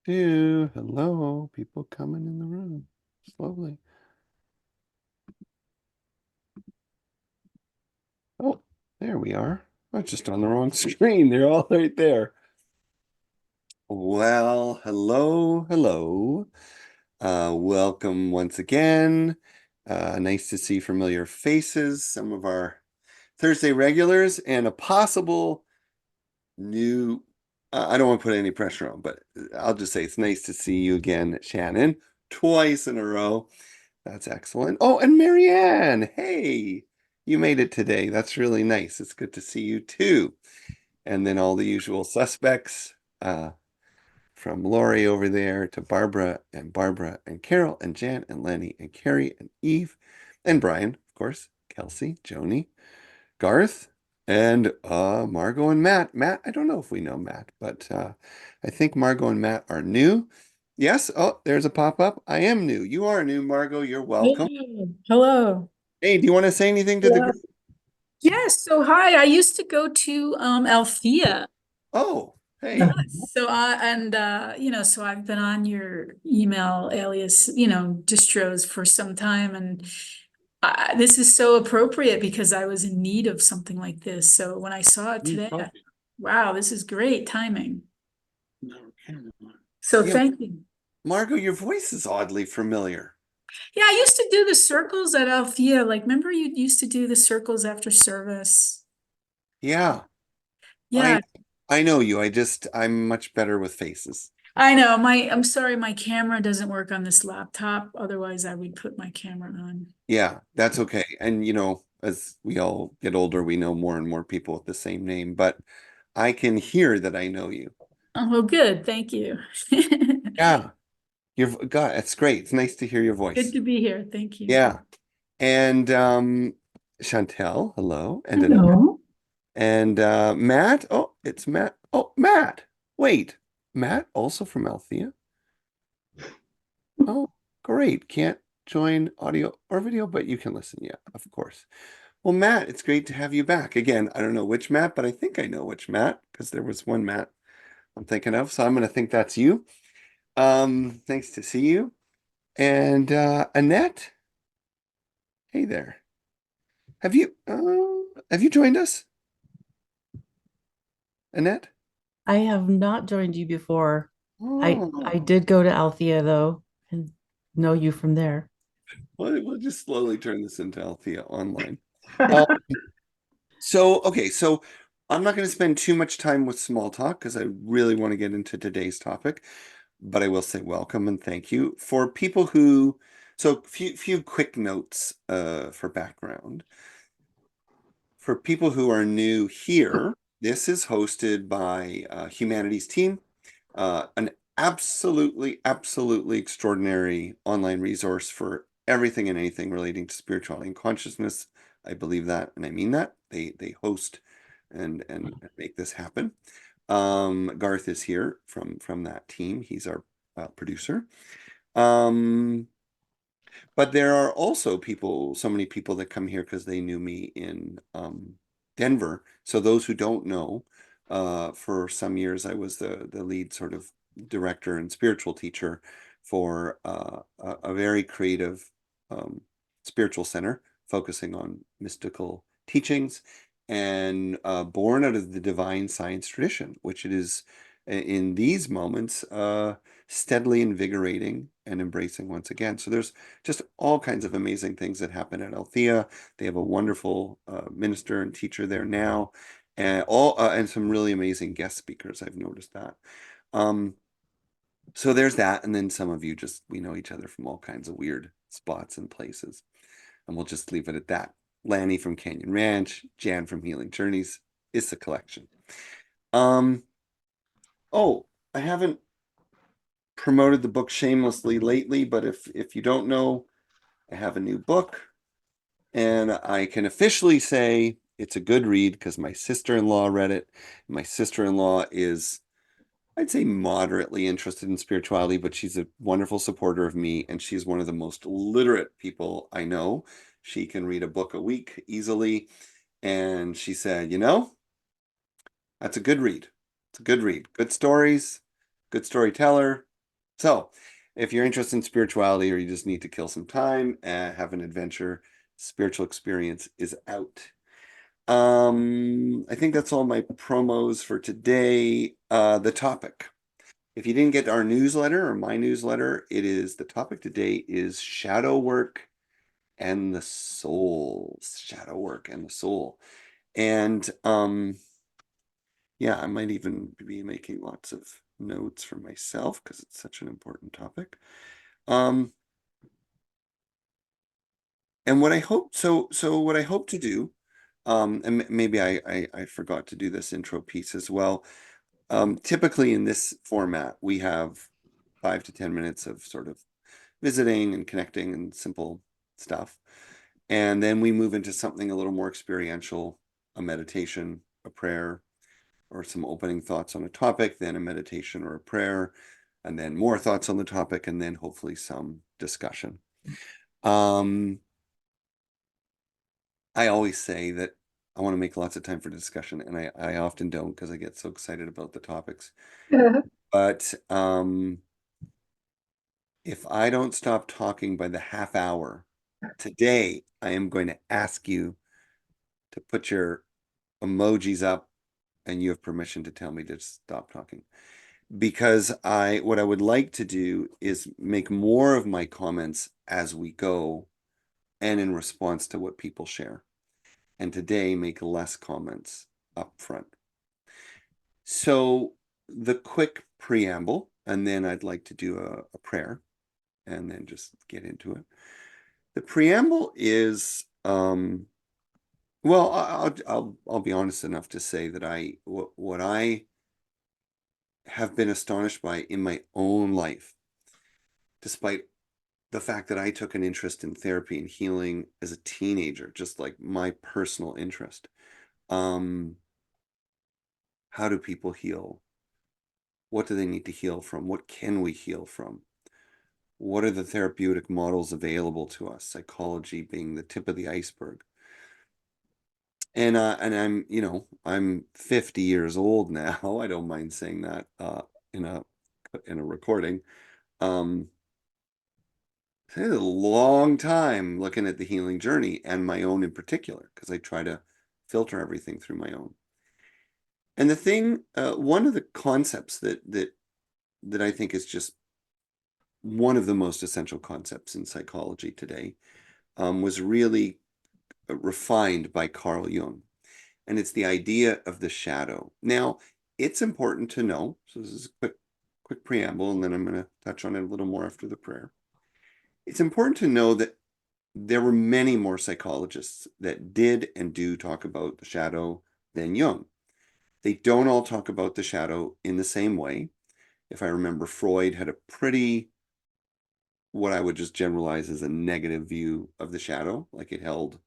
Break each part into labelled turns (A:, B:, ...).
A: Hello, people coming in the room slowly. Oh, there we are. I'm just on the wrong screen. They're all right there. Well, hello. Welcome once again. Nice to see familiar faces, some of our Thursday regulars, and a possible new. I don't want to put any pressure on, but I'll just say it's nice to see you again, Shannon, twice in a row. That's excellent. Oh, and Marianne, hey, you made it today. That's really nice. It's good to see you too. And then all the usual suspects, from Lori over there to Barbara and Carol and Jan and Lenny and Carrie and Eve and Brian, of course, Kelsey, Joni, Garth, and Margot and Matt. Matt, I don't know if we know Matt, but I think Margot and Matt are new. Yes. Oh, there's a pop-up. I am new. You are new, Margot. You're welcome.
B: Hey, hello.
A: Hey, do you want to say anything to the
B: Hello.
A: group?
B: Yes, so hi. I used to go to Althea.
A: Oh, hey.
B: So so I've been on your email alias, distros for some time, and this is so appropriate because I was in need of something like this. So when I saw it today, wow, this is great timing. So
A: Yeah,
B: thank you.
A: Margot, your voice is oddly familiar.
B: Yeah, I used to do the circles at Althea. Like, remember you used to do the circles after service?
A: Yeah, I
B: Yeah,
A: I know you. I'm much better with faces.
B: I know. I'm sorry, my camera doesn't work on this laptop. Otherwise, I would put my camera on.
A: Yeah, that's okay. And as we all get older, we know more and more people with the same name, but I can hear that I know you.
B: Oh, well, good. Thank you.
A: Yeah, God, it's great. It's nice to hear your
B: Good
A: voice.
B: to be here. Thank you.
A: Yeah. And Chantel, hello, and Annette.
B: Hello.
A: And Matt. Oh, it's Matt. Oh, Matt. Wait, Matt also from Althea. Oh, great. Can't join audio or video, but you can listen. Yeah, of course. Well, Matt, it's great to have you back again. I don't know which Matt, but I think I know which Matt because there was one Matt I'm thinking of. So I'm going to think that's you. Nice to see you. And Annette, hey there. Have you joined us, Annette?
C: I have not joined you before. I
A: Oh,
C: did go to Althea though and know you from there.
A: we'll just slowly turn this into Althea online. Um, so I'm not going to spend too much time with small talk because I really want to get into today's topic, but I will say welcome and thank you for people who. So few quick notes for background. For people who are new here, this is hosted by Humanities Team, an absolutely extraordinary online resource for everything and anything relating to spirituality and consciousness. I believe that, and I mean that. They host and make this happen. Garth is here from that team. He's our producer. Um, but there are also so many people that come here because they knew me in Denver. So those who don't know, for some years I was the lead sort of director and spiritual teacher for a very creative um, spiritual center focusing on mystical teachings and born out of the divine science tradition, which it is in these moments steadily invigorating and embracing once again. So there's just all kinds of amazing things that happen at Althea. They have a wonderful minister and teacher there now, and some really amazing guest speakers. I've noticed that. Um, so there's that, and then some of you just we know each other from all kinds of weird spots and places, and we'll just leave it at that. Lanny from Canyon Ranch, Jan from Healing Journeys is the collection. Um, oh, I haven't promoted the book shamelessly lately, but if you don't know, I have a new book. And I can officially say it's a good read because my sister-in-law read it. My sister-in-law is, I'd say, moderately interested in spirituality, but she's a wonderful supporter of me, and she's one of the most literate people I know. She can read a book a week easily. And she said, that's a good read. It's a good read. Good stories, good storyteller. So if you're interested in spirituality or you just need to kill some time, have an adventure, Spiritual Experience is out. I think that's all my promos for today. The topic. If you didn't get our newsletter or my newsletter, the topic today is shadow work and the soul. Shadow work and the soul. And yeah, I might even be making lots of notes for myself because it's such an important topic. And what I hope what I hope to do, and maybe I forgot to do this intro piece as well. Typically in this format, we have 5 to 10 minutes of sort of visiting and connecting and simple stuff. And then we move into something a little more experiential, a meditation, a prayer, or some opening thoughts on a topic, then a meditation or a prayer, and then more thoughts on the topic, and then hopefully some discussion. I always say that I want to make lots of time for discussion, and I often don't because I get so excited about the topics. But if I don't stop talking by the half hour today, I am going to ask you to put your emojis up, and you have permission to tell me to stop talking. Because what I would like to do is make more of my comments as we go and in response to what people share. And today make less comments up front. So the quick preamble, and then I'd like to do a prayer and then just get into it. The preamble is, well, I'll be honest enough to say that what I have been astonished by in my own life, despite the fact that I took an interest in therapy and healing as a teenager, just like my personal interest. How do people heal? What do they need to heal from? What can we heal from? What are the therapeutic models available to us? Psychology being the tip of the iceberg. And I'm 50 years old now. I don't mind saying that in a recording. It's a long time looking at the healing journey and my own in particular, because I try to filter everything through my own. And the thing, one of the concepts that I think is just one of the most essential concepts in psychology today, was really refined by Carl Jung. And it's the idea of the shadow. Now, it's important to know, so this is a quick preamble, and then I'm going to touch on it a little more after the prayer. It's important to know that there were many more psychologists that did and do talk about the shadow than Jung. They don't all talk about the shadow in the same way. If I remember, Freud had a pretty, what I would just generalize as a negative view of the shadow, like it held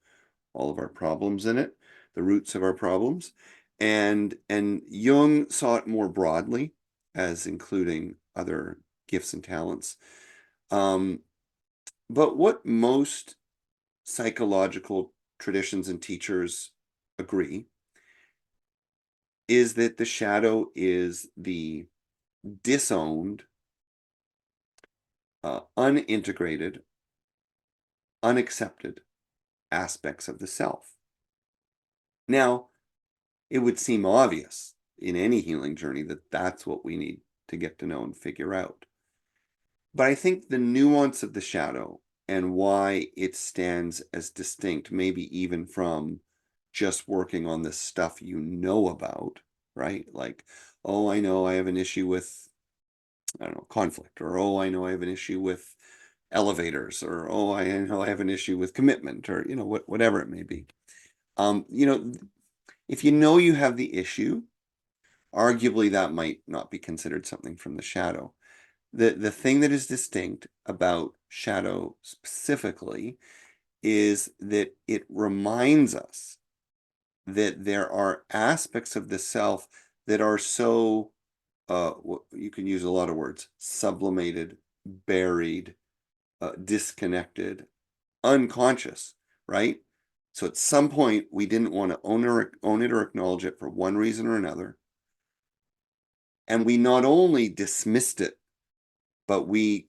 A: all of our problems in it, the roots of our problems. And Jung saw it more broadly as including other gifts and talents. But what most psychological traditions and teachers agree is that the shadow is the disowned, unintegrated, unaccepted aspects of the self. Now, it would seem obvious in any healing journey that that's what we need to get to know and figure out. But I think the nuance of the shadow and why it stands as distinct, maybe even from just working on the stuff you know about, right? Like, oh, I know I have an issue with, I don't know, conflict, or oh, I know I have an issue with elevators, or oh, I know I have an issue with commitment, or whatever it may be. If you know you have the issue, arguably that might not be considered something from the shadow. The thing that is distinct about shadow specifically is that it reminds us that there are aspects of the self that are so, you can use a lot of words, sublimated, buried, disconnected, unconscious, right? So at some point we didn't want to own it or acknowledge it for one reason or another. And we not only dismissed it but we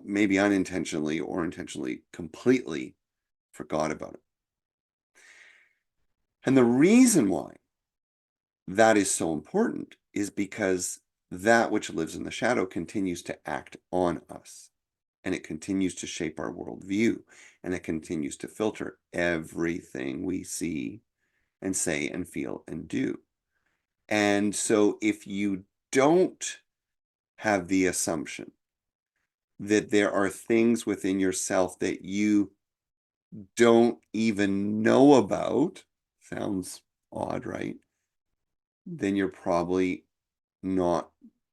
A: maybe unintentionally or intentionally completely forgot about it. And the reason why that is so important is because that which lives in the shadow continues to act on us, and it continues to shape our worldview, and it continues to filter everything we see and say and feel and do. And so if you don't have the assumption that there are things within yourself that you don't even know about, sounds odd, right? Then you're probably not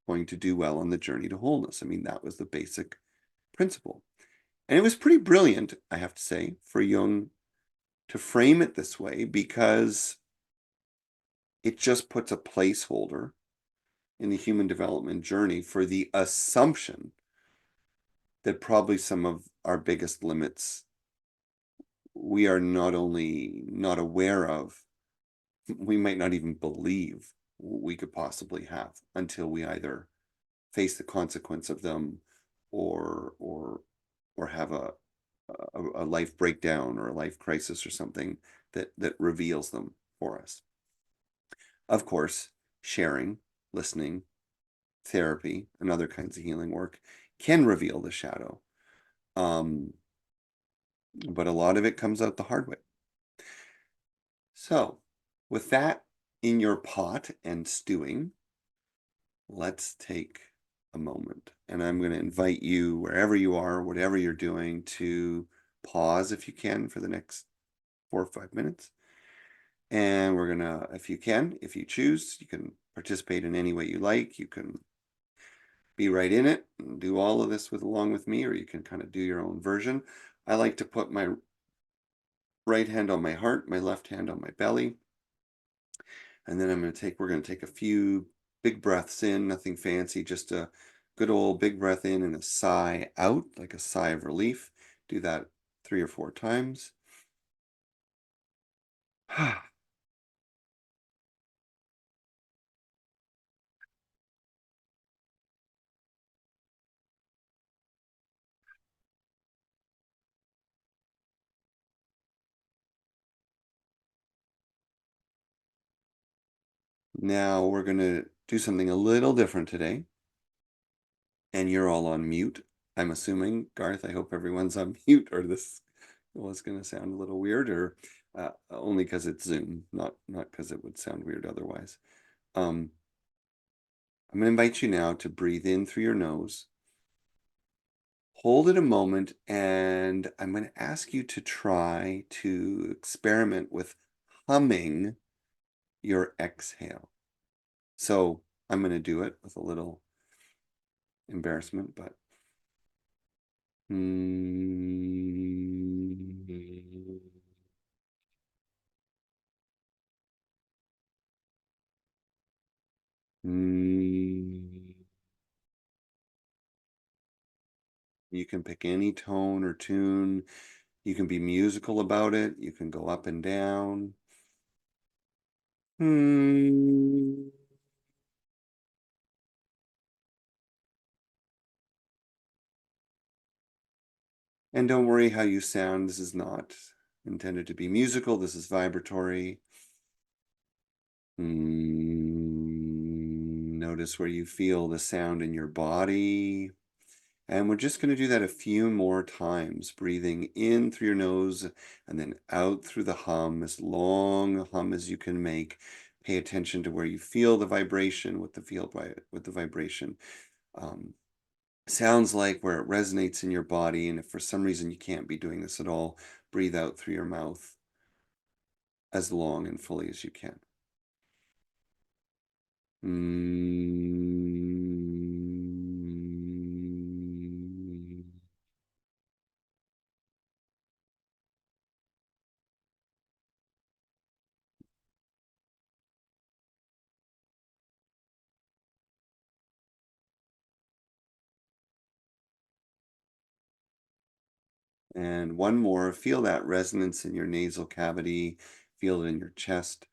A: going to do well on the journey to wholeness. I mean, that was the basic principle. And it was pretty brilliant, I have to say, for Jung to frame it this way, because it just puts a placeholder in the human development journey for the assumption that probably some of our biggest limits we are not only not aware of, we might not even believe we could possibly have until we either face the consequence of them or have a life breakdown or a life crisis or something that reveals them for us. Of course, sharing, listening, therapy, and other kinds of healing work can reveal the shadow. But a lot of it comes out the hard way. So, with that in your pot and stewing, let's take a moment. And I'm going to invite you, wherever you are, whatever you're doing, to pause if you can for the next 4 or 5 minutes. And we're going to, if you choose, you can participate in any way you like. You can be right in it and do all of this along with me, or you can kind of do your own version. I like to put my right hand on my heart, my left hand on my belly. And then we're going to take a few big breaths in, nothing fancy, just a good old big breath in and a sigh out, like a sigh of relief. Do that 3 or 4 times. Now we're going to do something a little different today. And you're all on mute, I'm assuming. Garth, I hope everyone's on mute, or this was going to sound a little weird, or only because it's Zoom, not because it would sound weird otherwise. I'm going to invite you now to breathe in through your nose. Hold it a moment, and I'm going to ask you to try to experiment with humming your exhale. So I'm going to do it with a little embarrassment, but You can pick any tone or tune. You can be musical about it. You can go up and down. And don't worry how you sound. This is not intended to be musical. This is vibratory. Notice where you feel the sound in your body. And we're just going to do that a few more times, breathing in through your nose and then out through the hum, as long a hum as you can make. Pay attention to where you feel the vibration, with the vibration sounds like, where it resonates in your body. And if for some reason you can't be doing this at all, breathe out through your mouth as long and fully as you can. And one more, feel that resonance in your nasal cavity, feel it in your chest.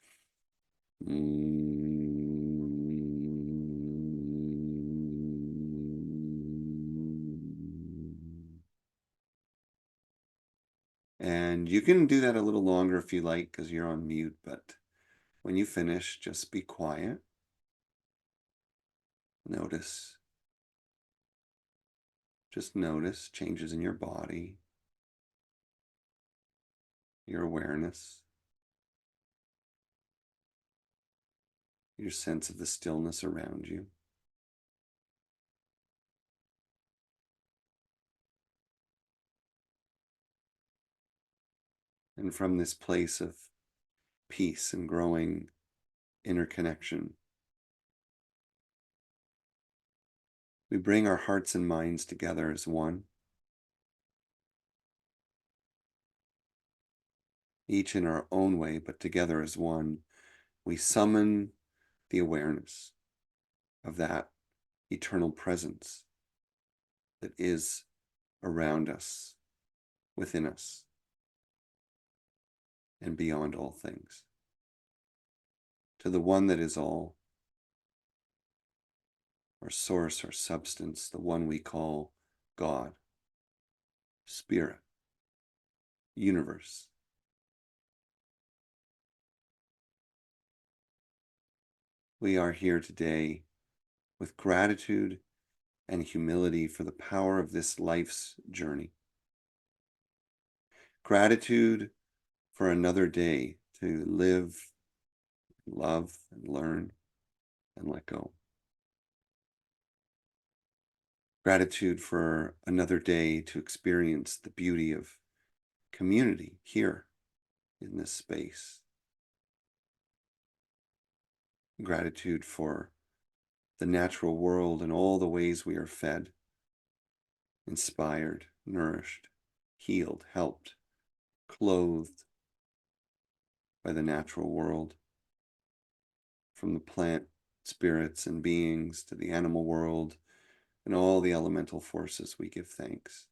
A: And you can do that a little longer if you like, because you're on mute, but when you finish, just be quiet. Notice. Just notice changes in your body, your awareness, your sense of the stillness around you. And from this place of peace and growing interconnection, we bring our hearts and minds together as one, each in our own way, but together as one. We summon the awareness of that eternal presence that is around us, within us, and beyond all things, to the one that is all, our source, our substance, the one we call God, Spirit, universe. We are here today with gratitude and humility for the power of this life's journey. Gratitude for another day to live, love, and learn, and let go. Gratitude for another day to experience the beauty of community here in this space. Gratitude for the natural world and all the ways we are fed, inspired, nourished, healed, helped, clothed by the natural world, from the plant spirits and beings to the animal world and all the elemental forces. We give thanks.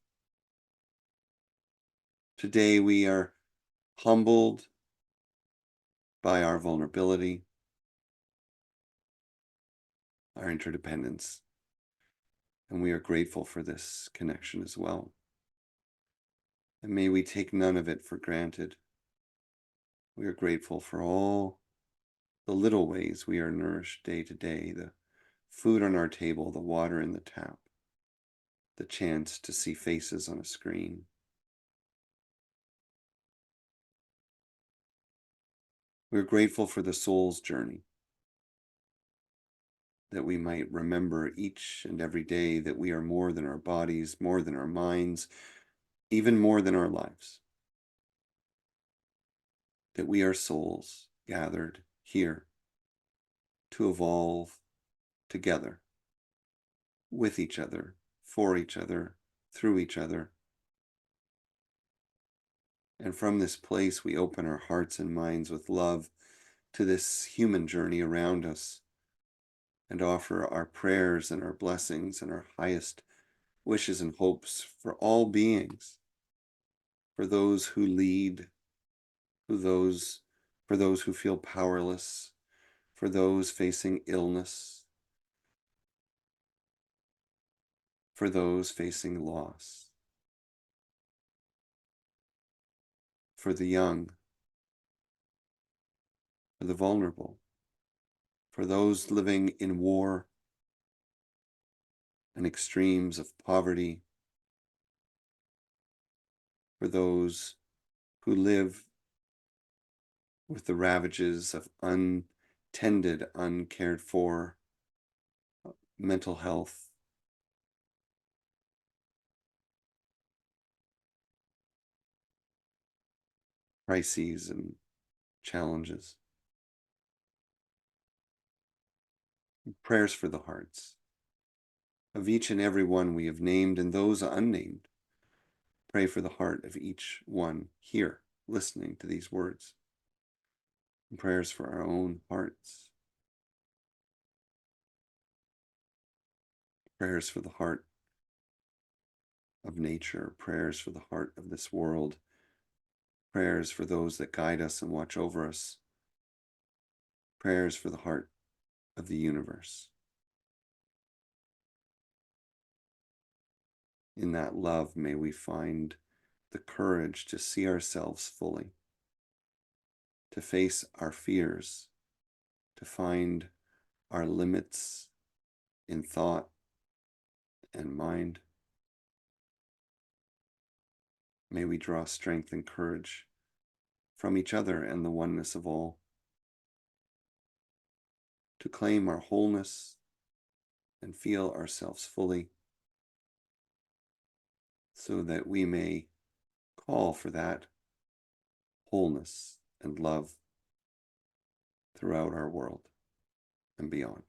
A: Today we are humbled by our vulnerability, our interdependence, and we are grateful for this connection as well. And may we take none of it for granted. We are grateful for all the little ways we are nourished day to day, the food on our table, the water in the tap, the chance to see faces on a screen. We're grateful for the soul's journey, that we might remember each and every day that we are more than our bodies, more than our minds, even more than our lives. That we are souls gathered here to evolve together, with each other, for each other, through each other. And from this place, we open our hearts and minds with love to this human journey around us, and offer our prayers and our blessings and our highest wishes and hopes for all beings, for those who lead, for those who feel powerless, for those facing illness, for those facing loss, for the young, for the vulnerable, for those living in war and extremes of poverty, for those who live with the ravages of untended, uncared for mental health, crises and challenges. Prayers for the hearts of each and every one we have named and those unnamed. Pray for the heart of each one here listening to these words. And prayers for our own hearts. Prayers for the heart of nature. Prayers for the heart of this world. Prayers for those that guide us and watch over us. Prayers for the heart of the universe. In that love, may we find the courage to see ourselves fully, to face our fears, to find our limits in thought and mind. May we draw strength and courage from each other and the oneness of all, to claim our wholeness and feel ourselves fully, so that we may call for that wholeness and love throughout our world and beyond.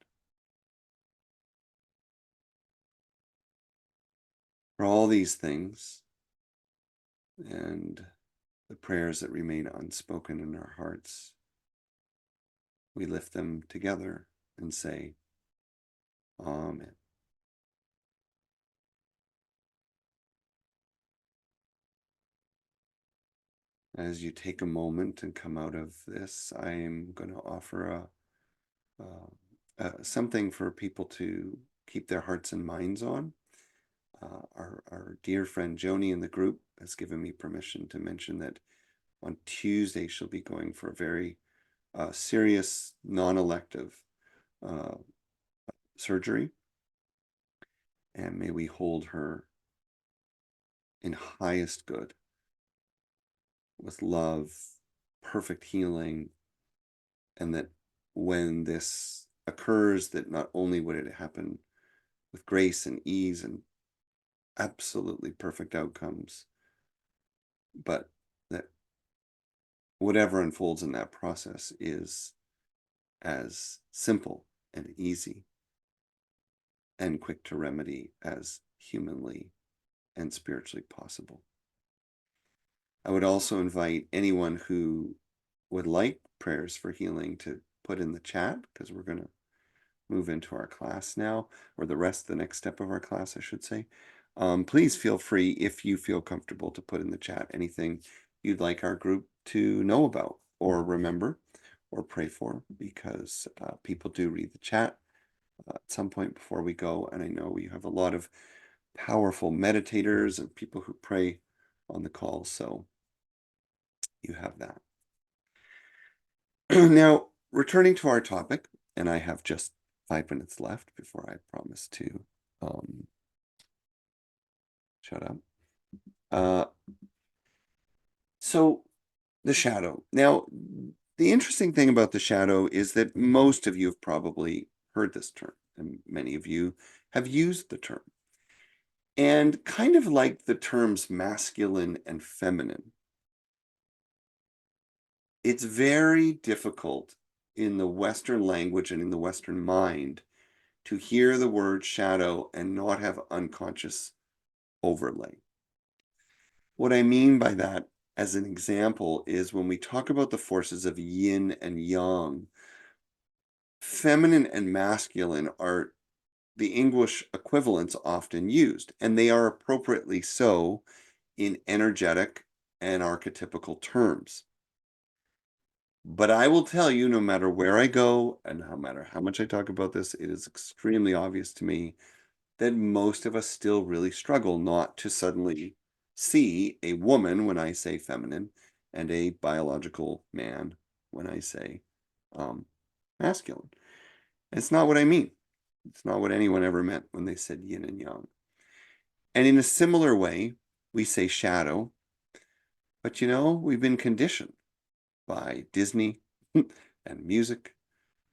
A: For all these things and the prayers that remain unspoken in our hearts, we lift them together and say, Amen. As you take a moment and come out of this, I am going to offer something for people to keep their hearts and minds on. Our dear friend Joni in the group has given me permission to mention that on Tuesday she'll be going for a very serious, non-elective surgery. And may we hold her in highest good, with love, perfect healing, and that when this occurs, that not only would it happen with grace and ease and absolutely perfect outcomes, but that whatever unfolds in that process is as simple and easy and quick to remedy as humanly and spiritually possible. I would also invite anyone who would like prayers for healing to put in the chat, because we're going to move into our class now, or the next step of our class, I should say. Please feel free, if you feel comfortable, to put in the chat anything you'd like our group to know about or remember or pray for, because people do read the chat at some point before we go. And I know you have a lot of powerful meditators and people who pray on the call, so you have that. Now, returning to our topic, and I have just 5 minutes left before I promise to shut up. So the shadow. Now, the interesting thing about the shadow is that most of you have probably heard this term, and many of you have used the term. And kind of like the terms masculine and feminine, it's very difficult in the Western language and in the Western mind to hear the word shadow and not have unconscious overlay. What I mean by that, as an example, is when we talk about the forces of yin and yang, feminine and masculine are the English equivalents often used, and they are appropriately so in energetic and archetypical terms. But I will tell you, no matter where I go and no matter how much I talk about this, it is extremely obvious to me that most of us still really struggle not to suddenly see a woman when I say feminine and a biological man when I say masculine. It's not what I mean. It's not what anyone ever meant when they said yin and yang. And in a similar way, we say shadow, but we've been conditioned by Disney and music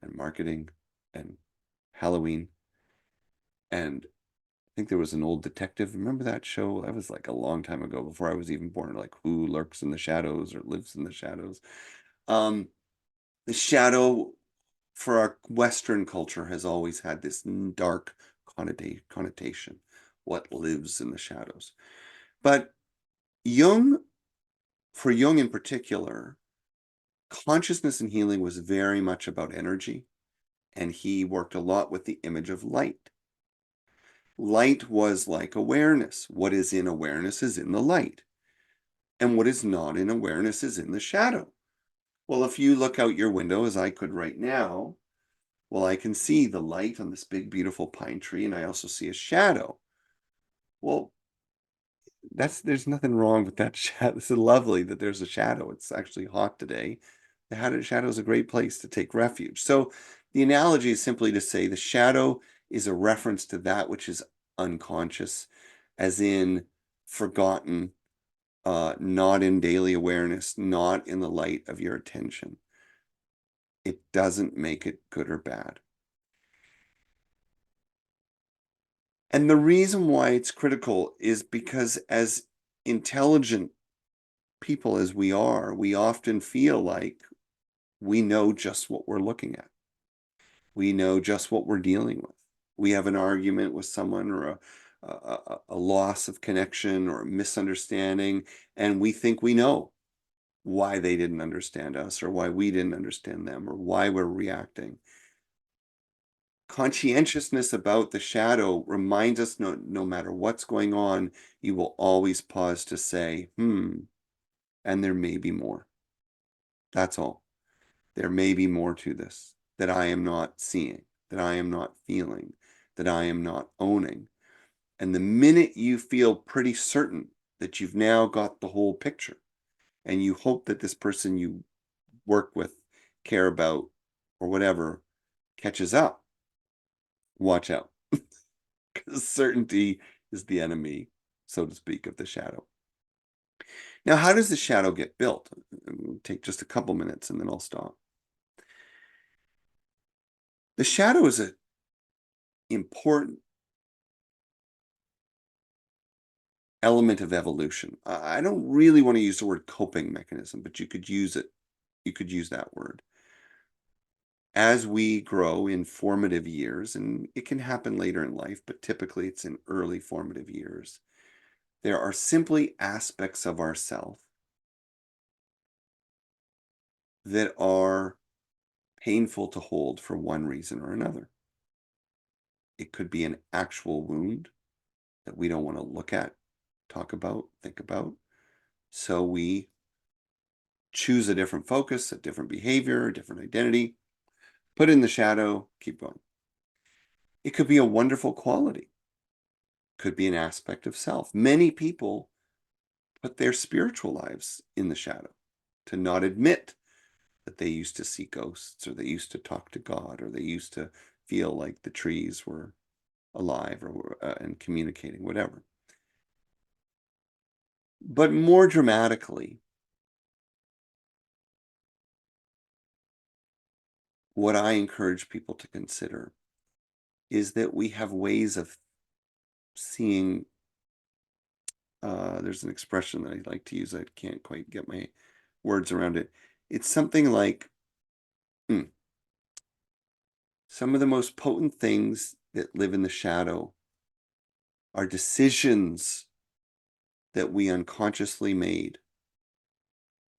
A: and marketing and Halloween. And I think there was an old detective. Remember that show? That was like a long time ago, before I was even born, like Who Lurks in the Shadows or Lives in the Shadows. The shadow for our Western culture has always had this dark connotation, what lives in the shadows. But for Jung in particular, consciousness and healing was very much about energy, and he worked a lot with the image of light. Light was like awareness. What is in awareness is in the light, and what is not in awareness is in the shadow. Well, if you look out your window, as I could right now, well, I can see the light on this big, beautiful pine tree, and I also see a shadow. Well, there's nothing wrong with that shadow. It's lovely that there's a shadow. It's actually hot today. The shadow is a great place to take refuge. So the analogy is simply to say the shadow is a reference to that which is unconscious, as in forgotten, not in daily awareness, not in the light of your attention. It doesn't make it good or bad. And the reason why it's critical is because as intelligent people as we are, we often feel like we know just what we're looking at. We know just what we're dealing with. We have an argument with someone or a loss of connection or a misunderstanding, and we think we know why they didn't understand us or why we didn't understand them or why we're reacting. Conscientiousness about the shadow reminds us no matter what's going on, you will always pause to say, and there may be more. That's all. There may be more to this that I am not seeing, that I am not feeling, that I am not owning. And the minute you feel pretty certain that you've now got the whole picture and you hope that this person you work with, care about, or whatever catches up, watch out. Because certainty is the enemy, so to speak, of the shadow. Now, how does the shadow get built? It'll take just a couple minutes and then I'll stop. The shadow is an important element of evolution. I don't really want to use the word coping mechanism, but you could use it. You could use that word. As we grow in formative years, and it can happen later in life, but typically it's in early formative years, there are simply aspects of ourself that are painful to hold for one reason or another. It could be an actual wound that we don't want to look at, talk about, think about. So we choose a different focus, a different behavior, a different identity, put in the shadow, keep going. It could be a wonderful quality, could be an aspect of self. Many people put their spiritual lives in the shadow to not admit that they used to see ghosts or they used to talk to God or they used to feel like the trees were alive or and communicating, whatever. But more dramatically, what I encourage people to consider is that we have ways of seeing. There's an expression that I like to use. I can't quite get my words around it. It's something like some of the most potent things that live in the shadow are decisions that we unconsciously made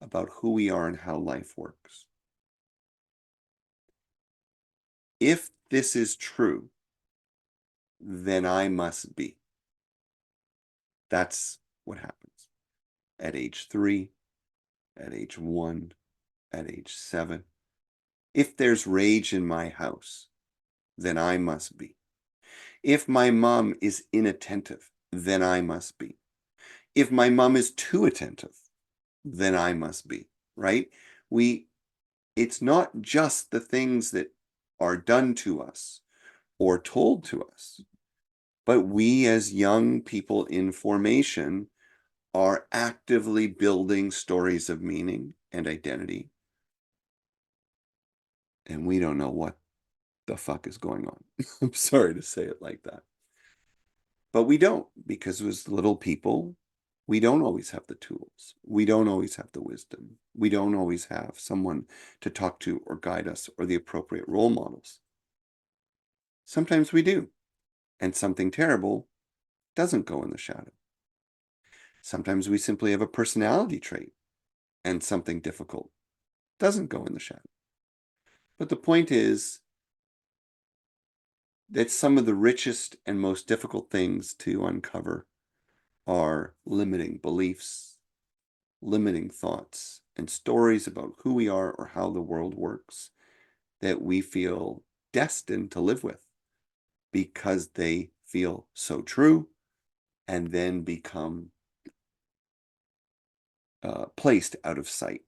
A: about who we are and how life works. If this is true, then I must be. That's what happens at age 3, at age 1, at age 7. If there's rage in my house, then I must be. If my mom is inattentive, then I must be. If my mom is too attentive, then I must be, right? It's not just the things that are done to us or told to us, but we as young people in formation are actively building stories of meaning and identity. And we don't know what the fuck is going on. I'm sorry to say it like that. But we don't, because as little people, we don't always have the tools. We don't always have the wisdom. We don't always have someone to talk to or guide us or the appropriate role models. Sometimes we do. And something terrible doesn't go in the shadow. Sometimes we simply have a personality trait and something difficult doesn't go in the shadow. But the point is that some of the richest and most difficult things to uncover are limiting beliefs, limiting thoughts, and stories about who we are or how the world works that we feel destined to live with because they feel so true and then become placed out of sight.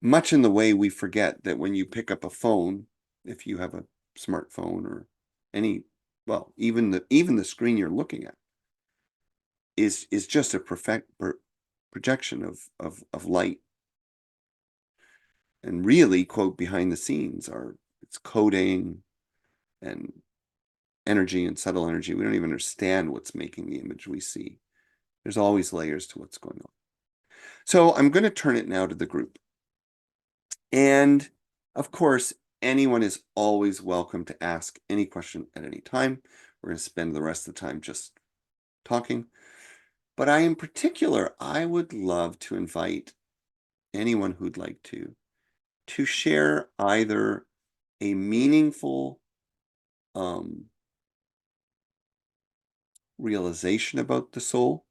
A: Much in the way we forget that when you pick up a phone, if you have a smartphone or any, well, even the screen you're looking at is just a projection of light. And really, quote, behind the scenes it's coding and energy and subtle energy. We don't even understand what's making the image we see. There's always layers to what's going on. So I'm going to turn it now to the group. And of course, anyone is always welcome to ask any question at any time. We're going to spend the rest of the time just talking. But in particular, I would love to invite anyone who'd like to share either a meaningful realization about the soul,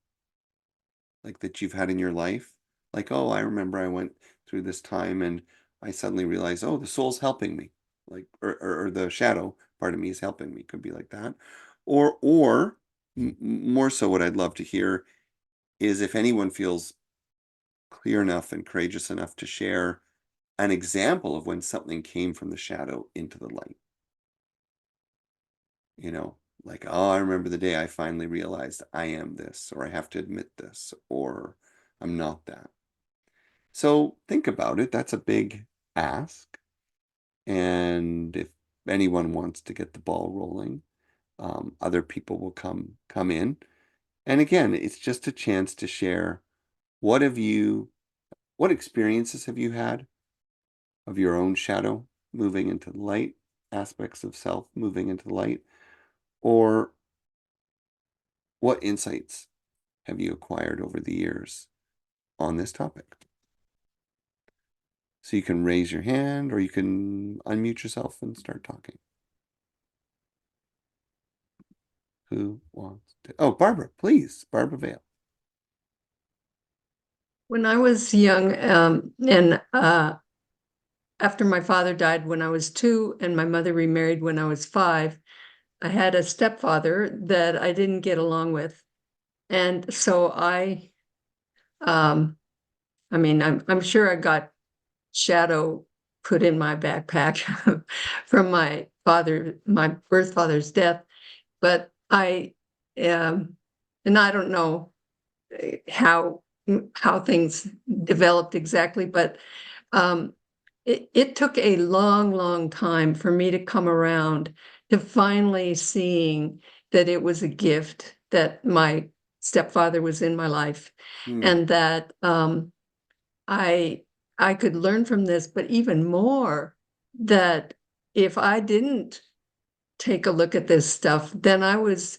A: like that you've had in your life. Like, oh, I remember I went through this time and I suddenly realized, oh, the soul's helping me, like, or the shadow part of me is helping me. Could be like that. Or more so, what I'd love to hear is if anyone feels clear enough and courageous enough to share an example of when something came from the shadow into the light. You know, like, oh, I remember the day I finally realized I am this, or I have to admit this, or I'm not that. So think about it. That's a big ask. And if anyone wants to get the ball rolling, other people will come in. And again, it's just a chance to share what experiences have you had of your own shadow moving into the light, aspects of self moving into the light, or what insights have you acquired over the years on this topic? So you can raise your hand or you can unmute yourself and start talking. Who wants to? Oh, Barbara, please. Barbara Vale.
D: When I was young, and after my father died when I was 2 and my mother remarried when I was 5, I had a stepfather that I didn't get along with. And so mean, I'm sure I got shadow put in my backpack from my birth father's death. But and I don't know how things developed exactly, but it took a long, long time for me to come around to finally seeing that it was a gift that my stepfather was in my life, and that I could learn from this, but even more that if I didn't take a look at this stuff, then I was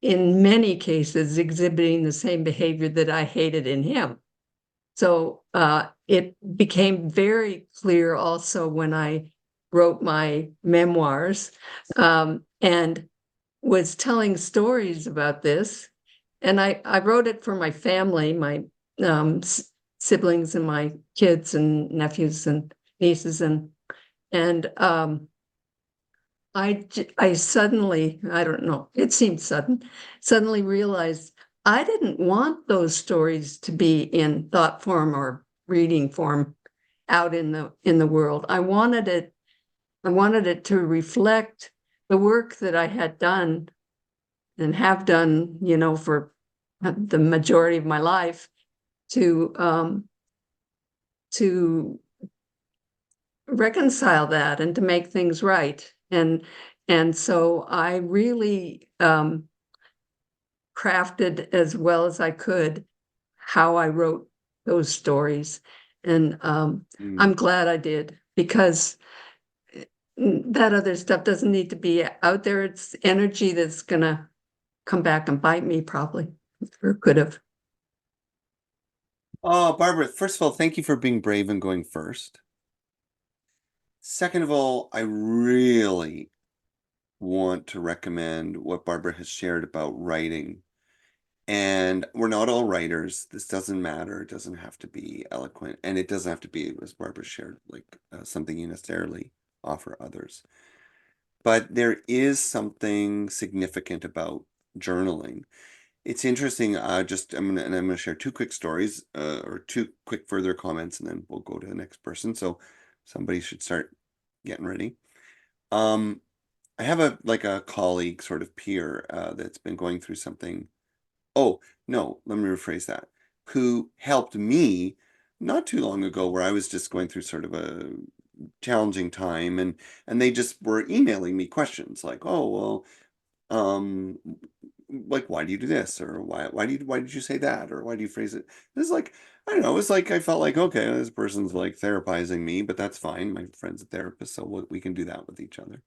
D: in many cases exhibiting the same behavior that I hated in him. So it became very clear also when I wrote my memoirs and was telling stories about this. And I wrote it for my family, my siblings and my kids and nephews and nieces. And I suddenly, I don't know, it seemed suddenly realized I didn't want those stories to be in thought form or reading form out in the world. I wanted it to reflect the work that I had done and have done, for the majority of my life to reconcile that and to make things right. And so I really crafted as well as I could how I wrote those stories. And I'm glad I did, because that other stuff doesn't need to be out there. It's energy that's gonna come back and bite me, probably, or could have.
A: Oh, Barbara, first of all, thank you for being brave and going first. Second of all, I really want to recommend what Barbara has shared about writing. And we're not all writers. This doesn't matter. It doesn't have to be eloquent. And it doesn't have to be, as Barbara shared, like something you necessarily offer others. But there is something significant about journaling. It's interesting. I'm gonna share two quick stories, or two quick further comments, and then we'll go to the next person. So somebody should start getting ready. Um, I have a colleague, sort of peer, that's been going through something. Oh, no, let me rephrase that. Who helped me not too long ago, where I was just going through sort of a challenging time, and they just were emailing me questions like, oh, well, um, like, why do you do this, or why did you say that, or why do you phrase it? It's like, I don't know, it's like I felt like, okay, this person's like therapizing me, but that's fine. My friend's a therapist, so we can do that with each other.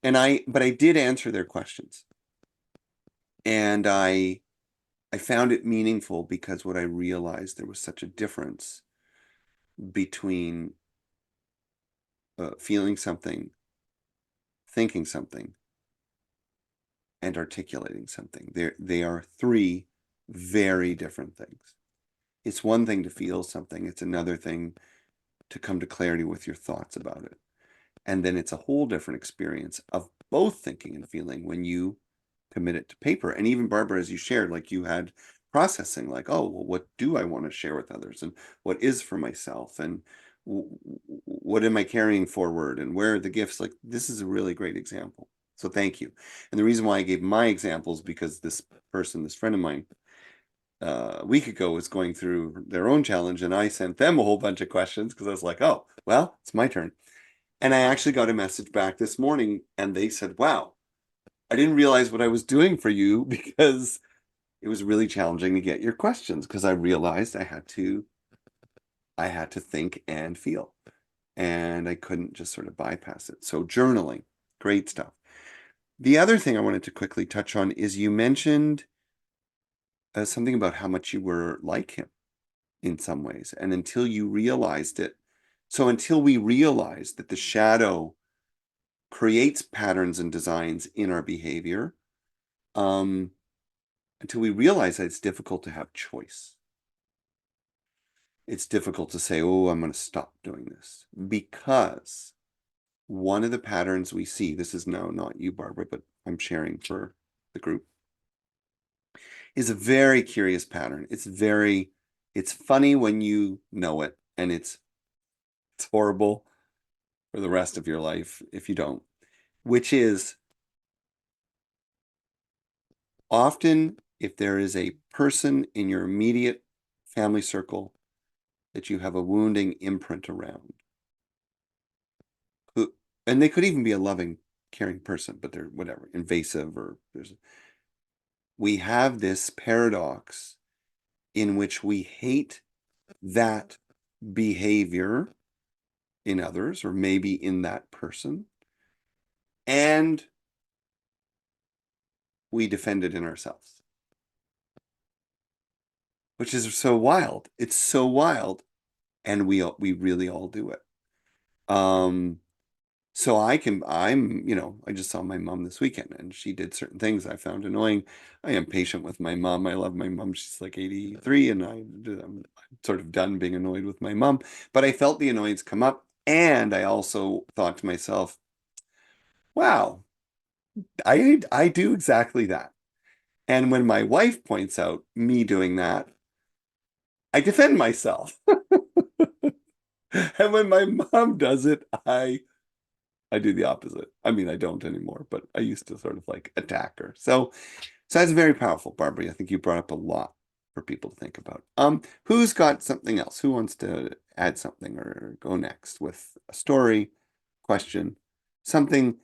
A: But I did answer their questions, and I found it meaningful because what I realized, there was such a difference between feeling something, thinking something, and articulating something. They are three very different things. It's one thing to feel something, it's another thing to come to clarity with your thoughts about it. And then it's a whole different experience of both thinking and feeling when you commit it to paper. And even Barbara, as you shared, like you had processing, like, oh, well, what do I want to share with others, and what is for myself, and what am I carrying forward, and where are the gifts? Like, this is a really great example. So thank you. And the reason why I gave my examples, because this friend of mine, a week ago, was going through their own challenge, and I sent them a whole bunch of questions because I was like, oh, well, it's my turn. And I actually got a message back this morning, and they said, wow, I didn't realize what I was doing for you, because it was really challenging to get your questions, because I realized I had to think and feel, and I couldn't just sort of bypass it. So journaling, great stuff. The other thing I wanted to quickly touch on is you mentioned something about how much you were like him in some ways, and until you realized it. So until we realize that the shadow creates patterns and designs in our behavior, until we realize that, it's difficult to have choice. It's difficult to say, oh, I'm going to stop doing this, because one of the patterns we see, this is now not you, Barbara, but I'm sharing for the group, is a very curious pattern. It's funny when you know it, and it's horrible for the rest of your life if you don't, which is, often if there is a person in your immediate family circle that you have a wounding imprint around, who, and they could even be a loving, caring person, but they're whatever, invasive, or we have this paradox in which we hate that behavior in others, or maybe in that person, and we defend it in ourselves, which is so wild. It's so wild, and we really all do it. So I just saw my mom this weekend, and she did certain things I found annoying. I am patient with my mom. I love my mom. She's like 83, and I'm sort of done being annoyed with my mom. But I felt the annoyance come up, and I also thought to myself, wow, I do exactly that. And when my wife points out me doing that, I defend myself. And when my mom does it, I do the opposite. I mean, I don't anymore, but I used to sort of like attack her. So that's very powerful, Barbara. I think you brought up a lot for people to think about. Who's got something else? Who wants to add something or go next with a story, question, something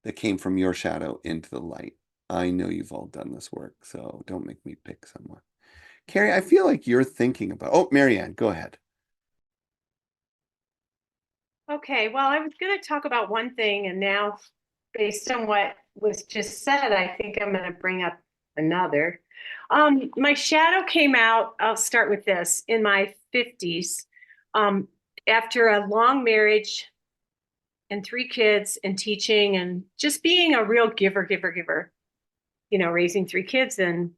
A: that came from your shadow into the light? I know you've all done this work, so don't make me pick someone. Carrie, I feel like you're thinking about, oh, Marianne, go ahead.
E: Okay, well, I was going to talk about one thing, and now, based on what was just said, I think I'm going to bring up another. My shadow came out, I'll start with this, in my 50s, after a long marriage and 3 kids and teaching and just being a real giver, raising 3 kids. And,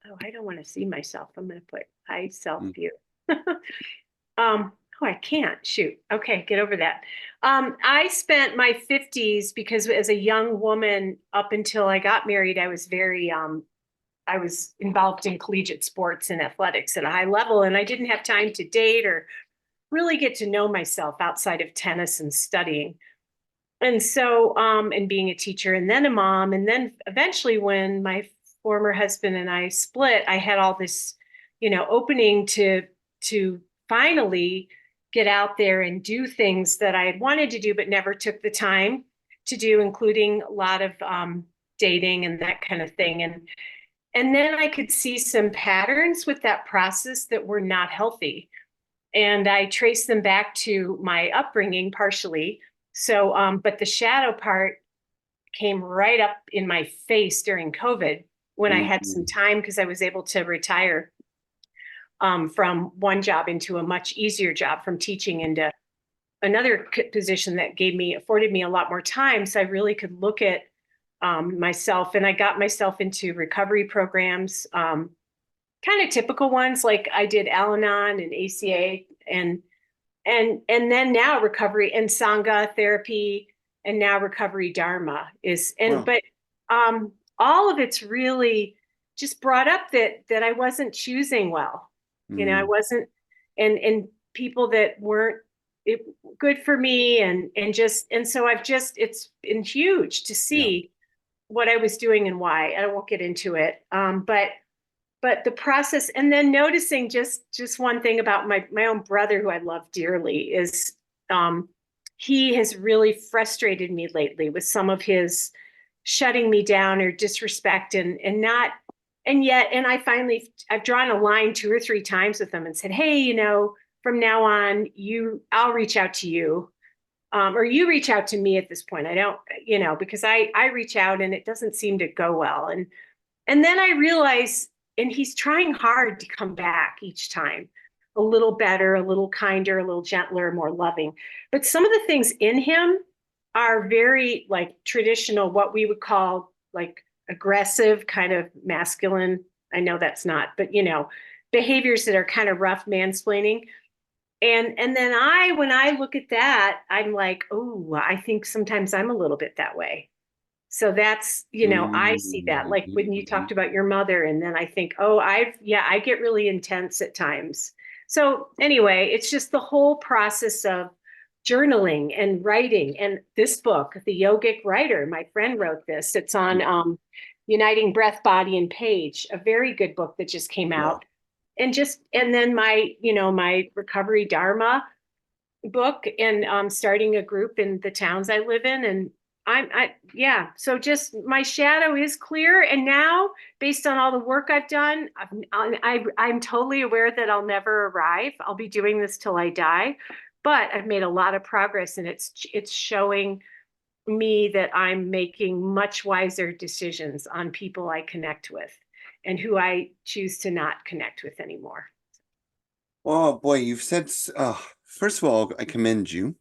E: oh, I don't want to see myself. I'm going to put high self-view. Oh, I can't. Shoot. Okay, get over that. I spent my 50s, because as a young woman, up until I got married, I was very I was involved in collegiate sports and athletics at a high level, and I didn't have time to date or really get to know myself outside of tennis and studying. And so, and being a teacher and then a mom. And then eventually, when my former husband and I split, I had all this, opening to finally get out there and do things that I had wanted to do, but never took the time to do, including a lot of dating and that kind of thing. And then I could see some patterns with that process that were not healthy. And I traced them back to my upbringing partially. So, but the shadow part came right up in my face during COVID when I had some time because I was able to retire from one job into a much easier job, from teaching into another position that afforded me a lot more time. So I really could look at myself, and I got myself into recovery programs, kind of typical ones, like I did Al-Anon and ACA and then now recovery and Sangha therapy, and now recovery Dharma
A: Wow.
E: but all of it's really just brought up that I wasn't choosing well. I wasn't, and people that weren't good for me, and so it's been huge to see what I was doing and why. I won't get into it. But the process, and then noticing just one thing about my own brother, who I love dearly, is he has really frustrated me lately with some of his shutting me down or disrespect, and I've drawn a line 2 or 3 times with him and said, hey, from now on, I'll reach out to you. Or you reach out to me at this point. I don't, because I reach out and it doesn't seem to go well. And then I realize, and he's trying hard to come back each time, a little better, a little kinder, a little gentler, more loving. But some of the things in him are very like traditional, what we would call like aggressive, kind of masculine. I know that's not, but behaviors that are kind of rough, mansplaining. And then when I look at that, I'm like, oh, I think sometimes I'm a little bit that way. So that's, I see that, like when you talked about your mother, and then I think, oh, I get really intense at times. So anyway, it's just the whole process of journaling and writing. And this book, The Yogic Writer, my friend wrote this. It's on Uniting Breath, Body, and Page, a very good book that just came out. And then my recovery Dharma book, and starting a group in the towns I live in. And so just my shadow is clear. And now, based on all the work I've done, I'm totally aware that I'll never arrive. I'll be doing this till I die, but I've made a lot of progress, and it's showing me that I'm making much wiser decisions on people I connect with and who I choose to not connect with anymore.
A: Oh boy, you've said, first of all, I commend you.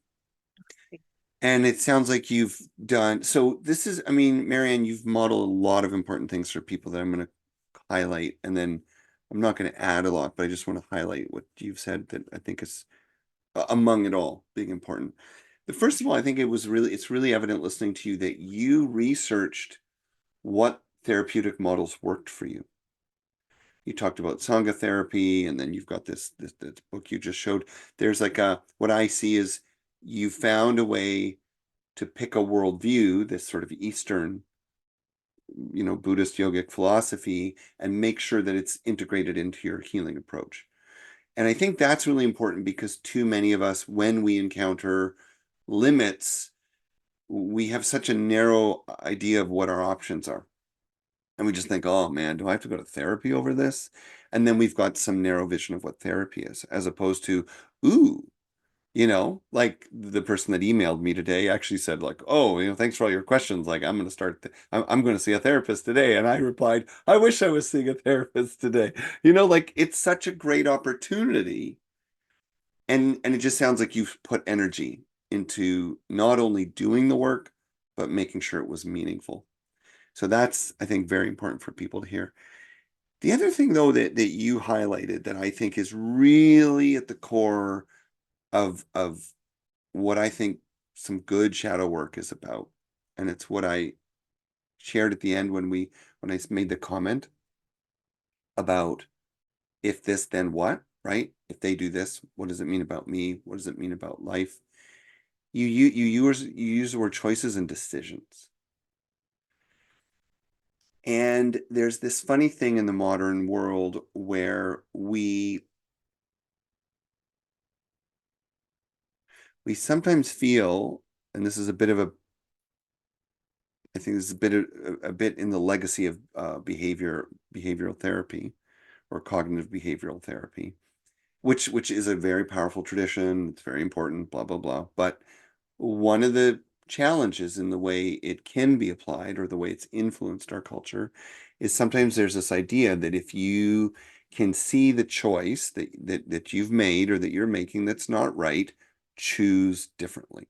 A: And it sounds like you've done, so this is, I mean, Marianne, you've modeled a lot of important things for people that I'm going to highlight. And then I'm not going to add a lot, but I just want to highlight what you've said that I think is among it all being important. The first of all, I think it's really evident listening to you that you researched what therapeutic models worked for you. You talked about Sangha therapy, and then you've got this book you just showed. There's like what I see is you found a way to pick a worldview, this sort of Eastern, Buddhist yogic philosophy, and make sure that it's integrated into your healing approach. And I think that's really important, because too many of us, when we encounter limits, we have such a narrow idea of what our options are. And we just think, oh man, do I have to go to therapy over this? And then we've got some narrow vision of what therapy is, as opposed to, ooh, like the person that emailed me today actually said, like, oh, thanks for all your questions. Like, I'm going to I'm going to see a therapist today. And I replied, I wish I was seeing a therapist today. Like, it's such a great opportunity. And it just sounds like you've put energy into not only doing the work, but making sure it was meaningful. So that's, I think, very important for people to hear. The other thing, though, that you highlighted that I think is really at the core of what I think some good shadow work is about, and it's what I shared at the end when I made the comment, about if this, then what, right? If they do this, what does it mean about me? What does it mean about life? You use the word choices and decisions. And there's this funny thing in the modern world where we sometimes feel, and this is a bit of I think this is a bit in the legacy of behavioral therapy or cognitive behavioral therapy, which is a very powerful tradition. It's very important, blah, blah, blah. But one of the challenges in the way it can be applied or the way it's influenced our culture is sometimes there's this idea that if you can see the choice that you've made or that you're making that's not right, choose differently.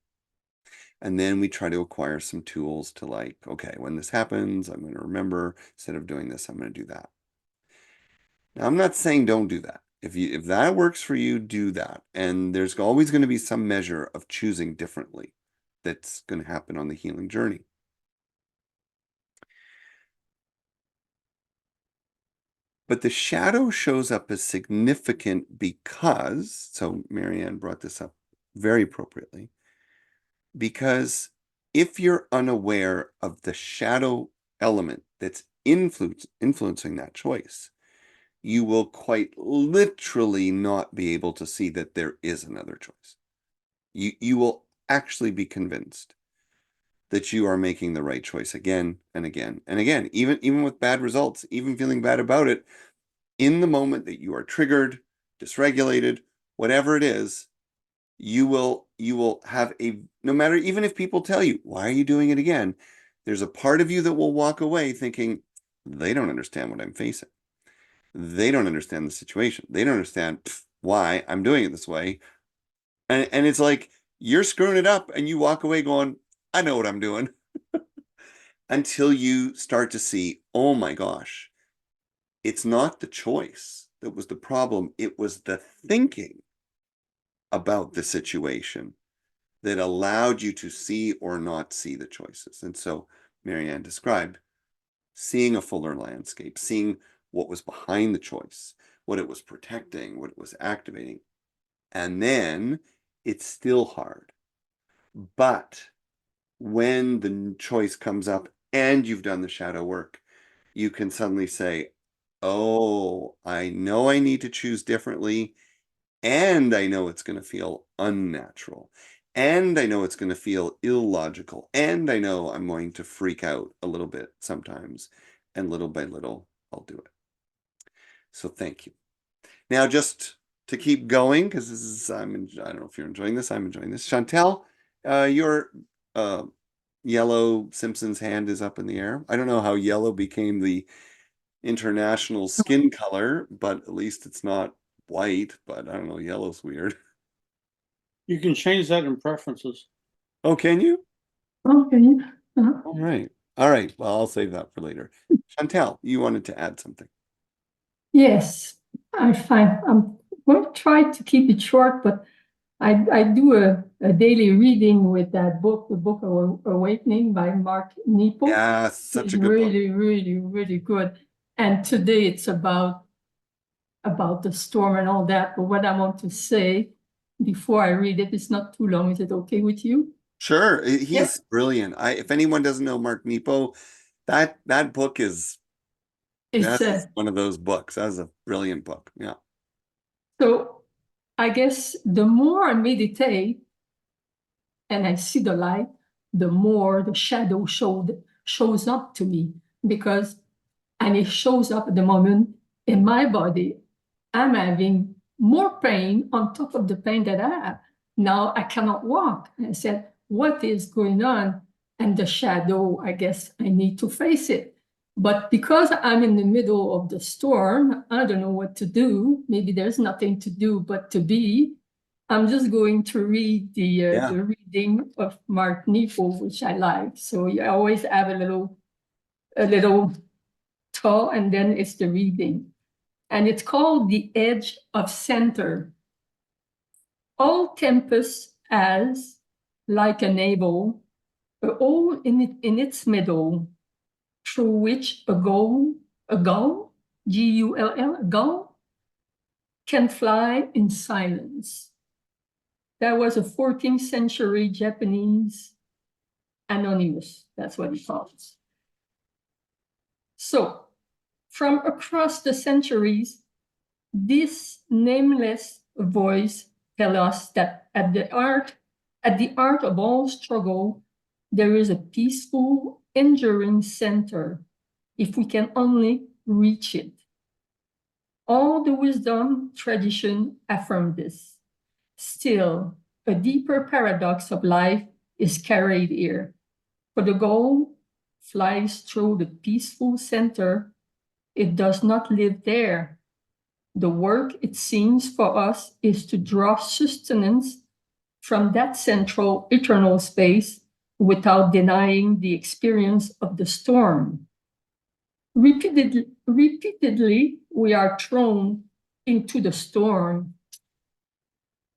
A: And then we try to acquire some tools to like, okay, when this happens, I'm going to remember, instead of doing this, I'm going to do that. Now, I'm not saying don't do that. If that works for you, do that. And there's always going to be some measure of choosing differently that's going to happen on the healing journey. But the shadow shows up as significant because, so Marianne brought this up very appropriately, because if you're unaware of the shadow element that's influencing that choice, you will quite literally not be able to see that there is another choice. You will actually be convinced that you are making the right choice again and again and again, even with bad results, even feeling bad about it. In the moment that you are triggered, dysregulated, whatever it is, you will have no matter, even if people tell you, why are you doing it again? There's a part of you that will walk away thinking, they don't understand what I'm facing. They don't understand the situation. They don't understand why I'm doing it this way. And it's like, you're screwing it up and you walk away going, I know what I'm doing. Until you start to see, oh my gosh, it's not the choice that was the problem. It was the thinking about the situation that allowed you to see or not see the choices. And so Marianne described seeing a fuller landscape, seeing what was behind the choice, what it was protecting, what it was activating. And then it's still hard. But when the choice comes up and you've done the shadow work, you can suddenly say, oh, I know I need to choose differently. And I know it's going to feel unnatural. And I know it's going to feel illogical. And I know I'm going to freak out a little bit sometimes. And little by little, I'll do it. So thank you. Now, just to keep going, because this is, I don't know if you're enjoying this. I'm enjoying this. Chantel, your yellow Simpsons hand is up in the air. I don't know how yellow became the international skin color, but at least it's not white. But I don't know, yellow's weird.
F: You can change that in preferences.
A: Oh, can you?
D: Okay.
A: All right. All right. Well, I'll save that for later. Chantel, you wanted to add something.
G: Yes, I'm fine. I'm going to try to keep it short, but I do a daily reading with that book, the Book of Awakening by Mark Nepo.
A: Yeah, such
G: It's
A: a good book.
G: really, really, really good. And today it's about the storm and all that. But what I want to say before I read it, it's not too long. Is it okay with you?
A: Sure, he's
G: Yeah.
A: brilliant. If anyone doesn't know Mark Nepo, that book is
G: It's
A: that's one of those books. That's a brilliant book. Yeah.
G: so I guess the more I meditate and I see the light, the more the shadow shows up to me, because and it shows up at the moment in my body. I'm having more pain on top of the pain that I have. Now I cannot walk. I said, what is going on? And the shadow, I guess I need to face it. But because I'm in the middle of the storm, I don't know what to do. Maybe there's nothing to do but to be. I'm just going to read the reading of Mark Nepo, which I like. So you always have a little tall, and then it's the reading. And it's called The Edge of Center. All tempest has, like a navel, a hole in its middle, through which a gull Gull, gull, can fly in silence. That was a 14th century Japanese anonymous. That's what he calls. So, from across the centuries, this nameless voice tells us that at the art of all struggle, there is a peaceful, enduring center, if we can only reach it. All the wisdom tradition affirm this. Still, a deeper paradox of life is carried here. For the goal flies through the peaceful center, it does not live there. The work, it seems, for us is to draw sustenance from that central eternal space without denying the experience of the storm. Repeatedly, we are thrown into the storm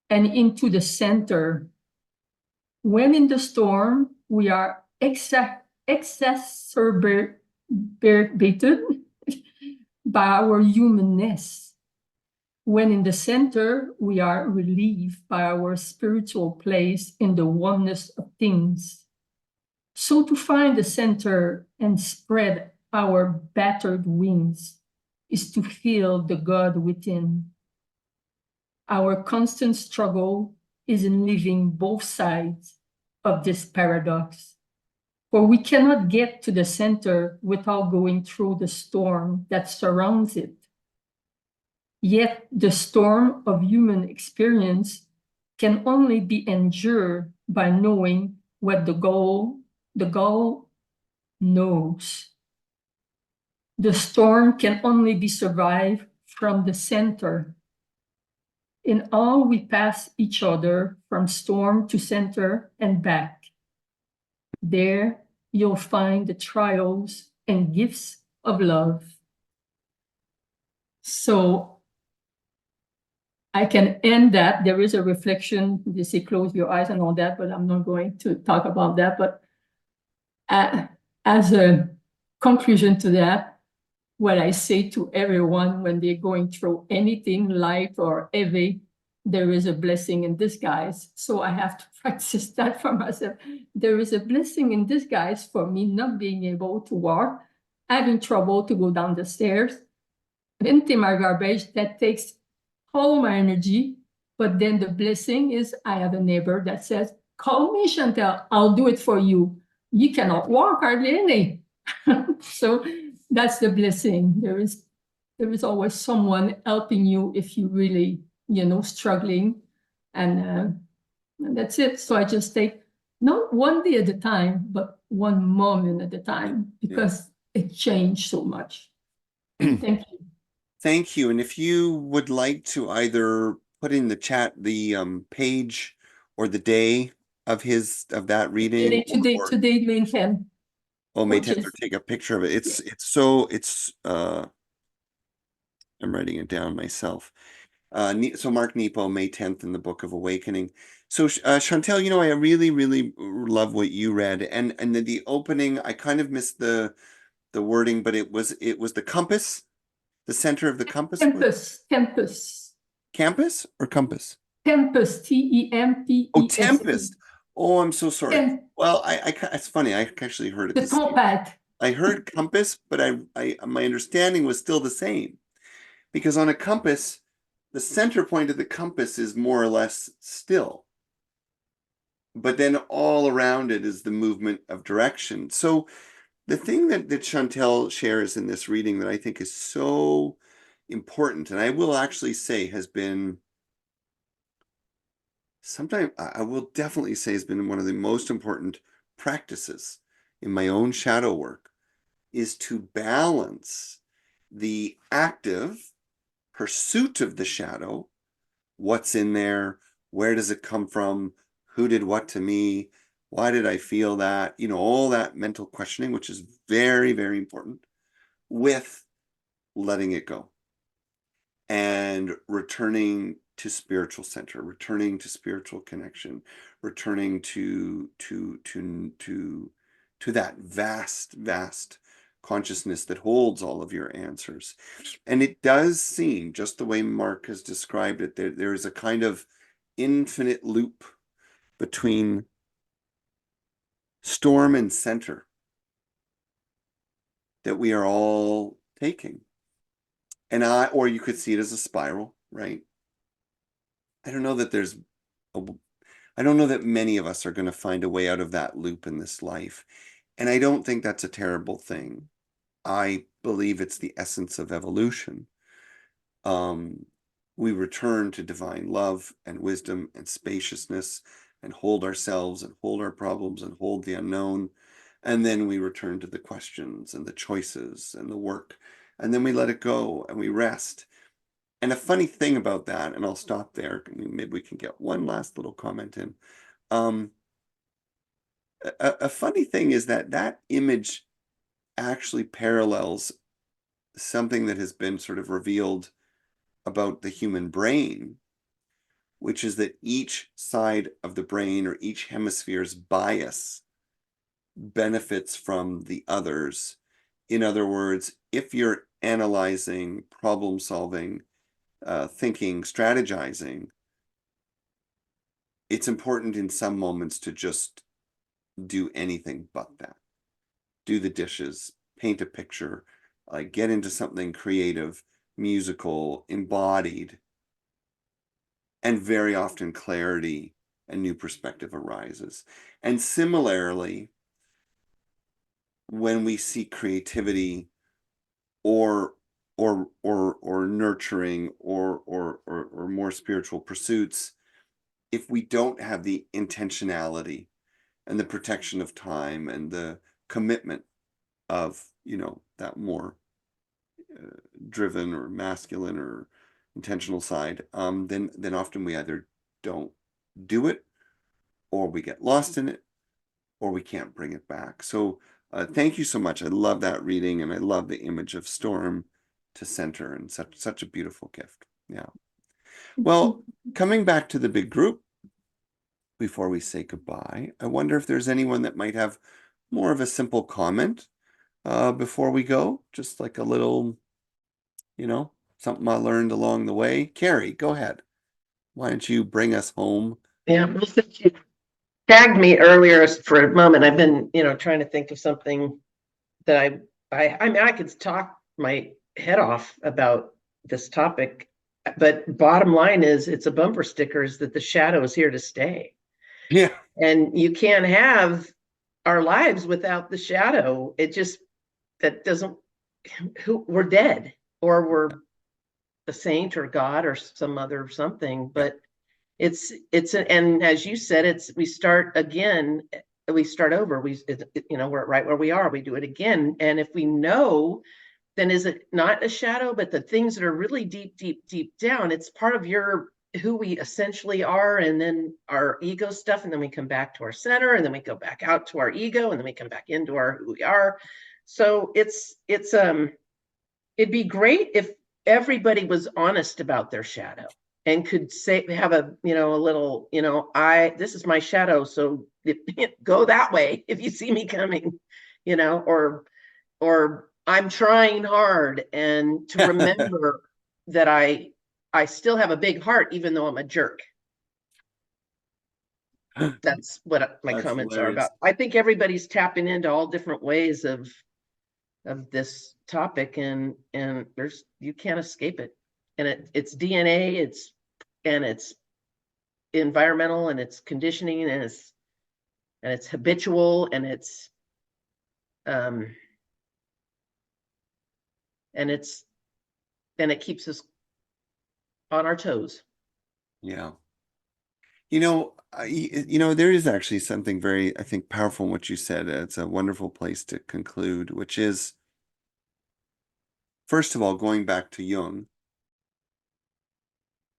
G: and into the center. When in the storm, we are exacerbated by our humanness. When in the center, we are relieved by our spiritual place in the oneness of things. So to find the center and spread our battered wings is to feel the God within. Our constant struggle is in living both sides of this paradox. For we cannot get to the center without going through the storm that surrounds it. Yet the storm of human experience can only be endured by knowing what the gull knows. The storm can only be survived from the center. In all, we pass each other from storm to center and back. There you'll find the trials and gifts of love. So I can end that. There is a reflection. They say close your eyes and all that, but I'm not going to talk about that. But as a conclusion to that, what I say to everyone when they're going through anything, light or heavy, there is a blessing in disguise. So I have to practice that for myself. There is a blessing in disguise for me not being able to walk, having trouble to go down the stairs, empty my garbage. That takes all my energy. But then the blessing is I have a neighbor that says, call me, Chantel, I'll do it for you. You cannot walk hardly any. So that's the blessing. There is always someone helping you if you really, struggling. And that's it. So I just take not one day at a time, but one moment at a time, because it changed so much. Thank you.
A: Thank you. And if you would like to either put in the chat the page or the day of that reading.
G: Today, May 10th.
A: Oh, May 10th, or take a picture of it. I'm writing it down myself. So Mark Nepo, May 10th in the Book of Awakening. So Chantel, I really, really love what you read, and the opening, I kind of missed the wording, but it was the compass, the center of the compass. Campus or compass?
G: Tempest, T-E-M-P-E-S-T.
A: Oh, Tempest. Oh, I'm so sorry. Well, it's funny. I actually heard it.
G: The compact.
A: I heard compass, but my understanding was still the same, because on a compass, the center point of the compass is more or less still, but then all around it is the movement of direction. So the thing that Chantel shares in this reading that I think is so important, and I will actually say has been I will definitely say has been one of the most important practices in my own shadow work, is to balance the active pursuit of the shadow. What's in there? Where does it come from? Who did what to me? Why did I feel that? All that mental questioning, which is very, very important, with letting it go and returning to spiritual center, returning to spiritual connection, returning to that vast, vast consciousness that holds all of your answers. And it does seem, just the way Mark has described it, there is a kind of infinite loop between storm and center that we are all taking. And or you could see it as a spiral, right? I don't know that I don't know that many of us are going to find a way out of that loop in this life. And I don't think that's a terrible thing. I believe it's the essence of evolution. We return to divine love and wisdom and spaciousness and hold ourselves and hold our problems and hold the unknown. And then we return to the questions and the choices and the work. And then we let it go and we rest. And a funny thing about that, and I'll stop there, maybe we can get one last little comment in. A funny thing is that image actually parallels something that has been sort of revealed about the human brain, which is that each side of the brain or each hemisphere's bias benefits from the others. In other words, if you're analyzing, problem solving, thinking, strategizing, it's important in some moments to just do anything but that. Do the dishes, paint a picture, get into something creative, musical, embodied. And very often clarity and new perspective arises. And similarly, when we see creativity or nurturing or more spiritual pursuits, if we don't have the intentionality and the protection of time and the commitment of, that more driven or masculine or intentional side, then often we either don't do it, or we get lost in it, or we can't bring it back. So thank you so much. I love that reading, and I love the image of storm to center, and such a beautiful gift. Yeah. Well, coming back to the big group, before we say goodbye, I wonder if there's anyone that might have more of a simple comment before we go, just like a little, something I learned along the way. Carrie, go ahead. Why don't you bring us home?
H: Yeah, well, since you tagged me earlier for a moment, I've been, trying to think of something that I mean, I could talk my head off about this topic, but bottom line is it's a bumper sticker is that the shadow is here to stay.
A: Yeah.
H: And you can't have our lives without the shadow. It just, that doesn't, we're dead, or we're a saint or God or some other something, but and as you said, we start again, we start over, we're right where we are, we do it again. And if we know, then is it not a shadow, but the things that are really deep down, it's part of who we essentially are, and then our ego stuff, and then we come back to our center, and then we go back out to our ego, and then we come back into who we are. So it'd be great if everybody was honest about their shadow and could have a little, this is my shadow, so go that way if you see me coming, or I'm trying hard, and to remember that I still have a big heart, even though I'm a jerk. That's what my comments are about. I think everybody's tapping into all different ways of this topic, and you can't escape it. And it's DNA, it's environmental, and it's conditioning, and it's habitual, and it keeps us on our toes.
A: Yeah. There is actually something very, I think, powerful in what you said. It's a wonderful place to conclude, which is, first of all, going back to Jung,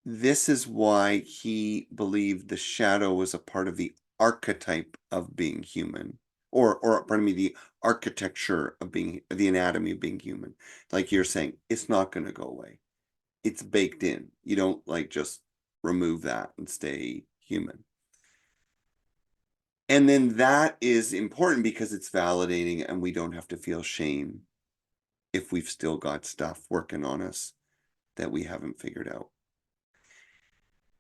A: this is why he believed the shadow was a part of the archetype of being human, or pardon me, the architecture of being, the anatomy of being human. Like you're saying, it's not going to go away. It's baked in. You don't just remove that and stay human. And then that is important because it's validating, and we don't have to feel shame if we've still got stuff working on us that we haven't figured out.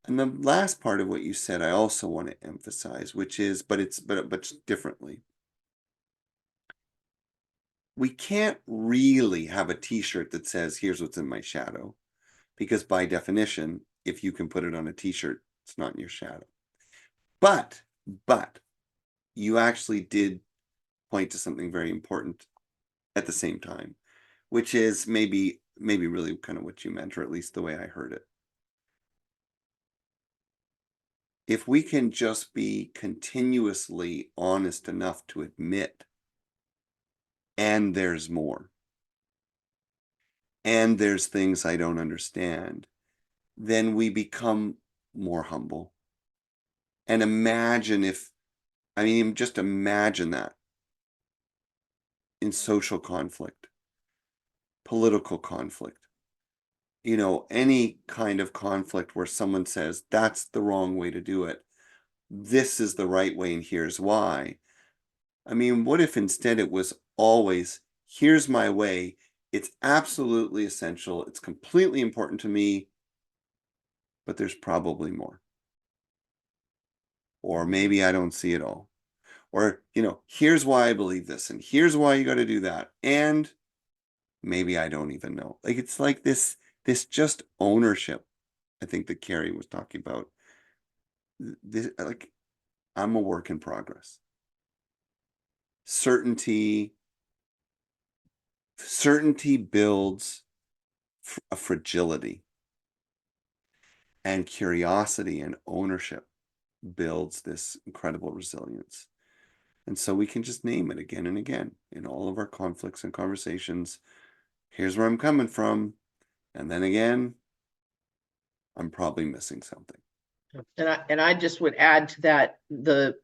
A: And the last part of what you said, I also want to emphasize, which is, but differently. We can't really have a t-shirt that says, here's what's in my shadow, because by definition, if you can put it on a t-shirt, it's not in your shadow. But you actually did point to something very important at the same time, which is maybe really kind of what you meant, or at least the way I heard it. If we can just be continuously honest enough to admit, and there's more, and there's things I don't understand, then we become more humble. And imagine if, I mean, just imagine that in social conflict, political conflict, you know, any kind of conflict where someone says, that's the wrong way to do it. This is the right way, and here's why. I mean, what if instead it was always, here's my way. It's absolutely essential. It's completely important to me, but there's probably more. Or maybe I don't see it all. Or, you know, here's why I believe this, and here's why you got to do that. And maybe I don't even know. Like, it's like this just ownership, I think, that Carrie was talking about. This, like, I'm a work in progress. Certainty builds a fragility, and curiosity and ownership builds this incredible resilience. And so we can just name it again and again in all of our conflicts and conversations. Here's where I'm coming from. And then again, I'm probably missing something.
H: And I just would add to that, the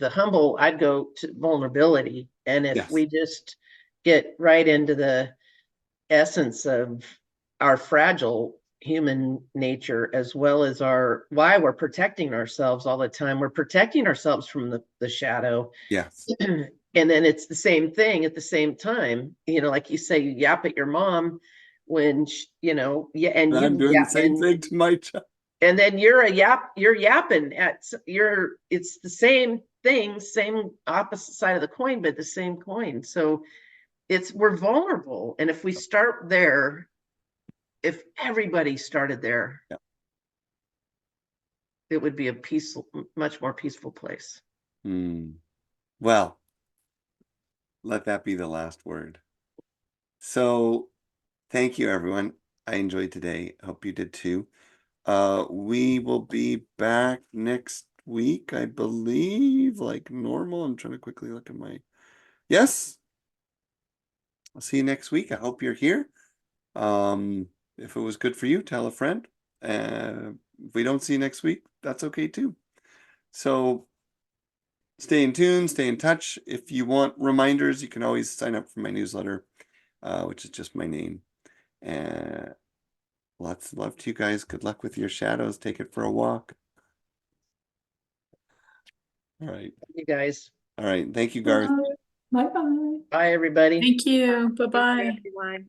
H: humble, I'd go to vulnerability. And if
A: Yes.
H: we just get right into the essence of our fragile human nature, as well as why we're protecting ourselves all the time. We're protecting ourselves from the shadow.
A: Yes.
H: And then it's the same thing at the same time, you know, like you say, you yap at your mom when, you know, yeah, and
A: I'm doing the same thing to my child.
H: And then you're yapping it's the same thing, same opposite side of the coin, but the same coin. So we're vulnerable. And if we start there, if everybody started there,
A: yeah,
H: it would be a peaceful, much more peaceful place.
A: Well, let that be the last word. So thank you, everyone. I enjoyed today. Hope you did too. We will be back next week, I believe, like normal. I'm trying to quickly look at yes. I'll see you next week. I hope you're here. If it was good for you, tell a friend. If we don't see you next week, that's okay too. So stay in tune, stay in touch. If you want reminders, you can always sign up for my newsletter, which is just my name. Lots of love to you guys. Good luck with your shadows. Take it for a walk. All right.
H: You guys.
A: All right. Thank you, Garth.
G: Bye bye.
H: Bye, everybody.
B: Thank you.
E: Take care,
B: Bye-bye.
E: everyone.